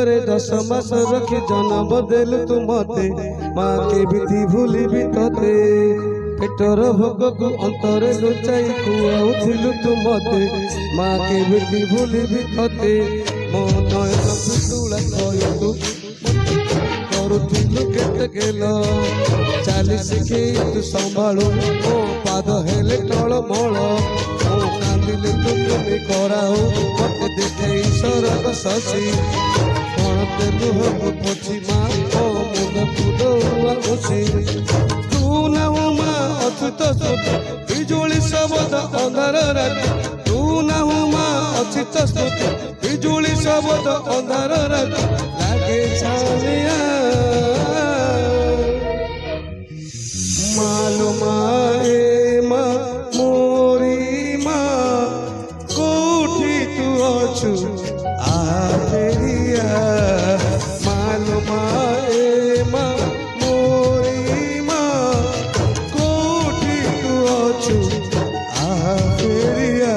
पेटरे 10 मास रखी जन्म देलु तू मते माँ के विधि भूलिबी तते पेटर भोग को अंतरे लुचाई खुआउथिलु तू मते माँ के विधि भूलिबी तते मो नयन पिटुला कहतु करुथिलु केते गेल चाली शिखी तू संभाळु मो पाद हेले टळमळ मो कांदिले तू तुमी कराओ मते देखे ईश्वर शशि कण ते लुहकु पोछि माँ ओ मुद पुदुआ उसी तू नाहु माँ अच्युत स्तुति बिजुली शब्द अंधार राति तू नाहु माँ अच्युत स्तुति बिजुली शब्द अंधार राति लागे छानिया मालूमा ए माँ मोरी माँ कोठी तू अछु आ फेरिया मालूमा ए माँ मोरी माँ कोठी तू अछु आ फेरिया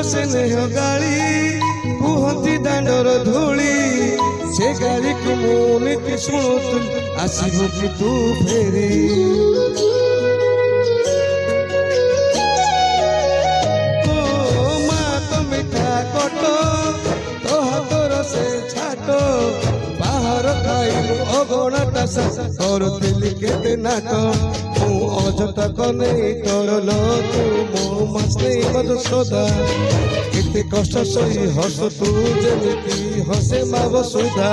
स्नेह गाड़ी कुहती दांडर धूली से गाड़ी को मुनिति शुणुतु आसबु कि तू फेरी ओ माँ तो मिठा कट तो हाथर से छाट बाहर खाइलु अगणाटा करुଥିଲି केते नाट मु अजता कने करल तू मो मास्ते मधुसूदा केते कष्ट सही हस तू जेमिति हसे माँ वसुधा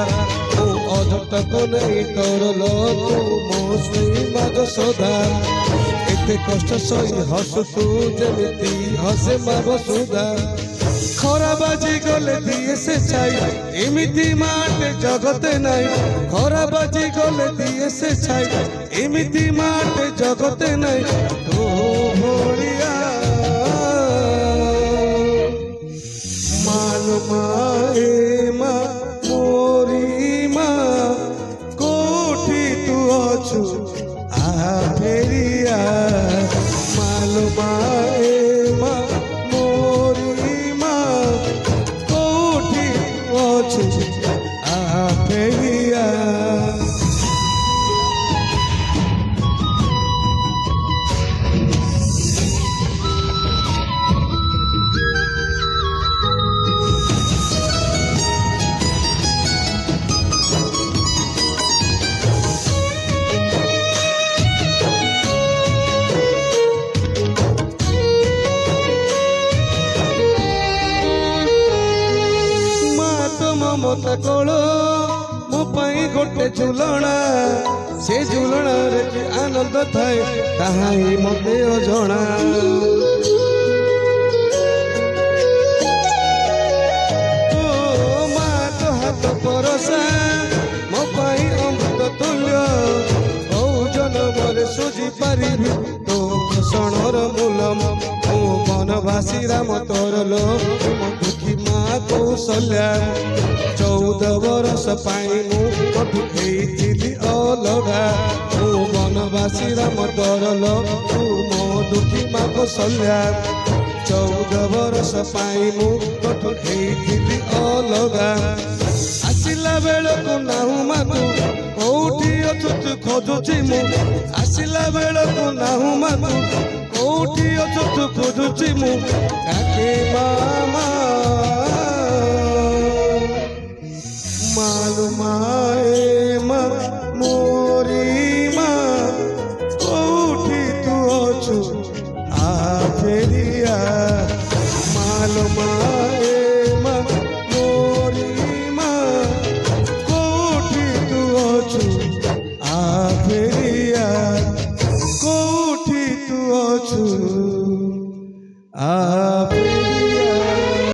मु अजता कने करल तू मो श्री मधुसूदा केते कष्ट सही हस तू जेमिति हसे माँ वसुधा खरा बाजी गले दिए से छाई एमिति माटे जगते नाई खरा बाजी गले दिए से छाई एमिति माटे जगते नाई तो भोलिया मालूमा ए माँ मोरी माँ कोठी तू अछु आ फेरिया मालूमा ए माँ आ फेरिया ममता कोल मो पाई गोटे झुलना से झुलना रे कि आनंद थाए ताहा ही मते अजणा ओ माँ तो हाथ परसा मो पाई अमृत तुल्य ओ जन्म सुझी पारिबी तो क्षणर मूलम ओ वनवासी राम तोर लो दुखी माँ कौशल्या 14 बरस पाई मुझी अलगा मु वनवासी राम तरल तू मो दुखी माँ कौशल्या 14 बरस पाई मुझी अलगा आसिला बेल को नाहु मातु कौटी अछु तू खोजुची मु आसिला बेल को नाहु मातु कौटी अछु तू खोजुची मु काके मामा मालूमा ए माँ मोरी माँ कोठी तू अछु आ फेरिया मालूमा ए माँ मोरी माँ कोठी तू अछु आ फेरिया कोठी तू अछु आ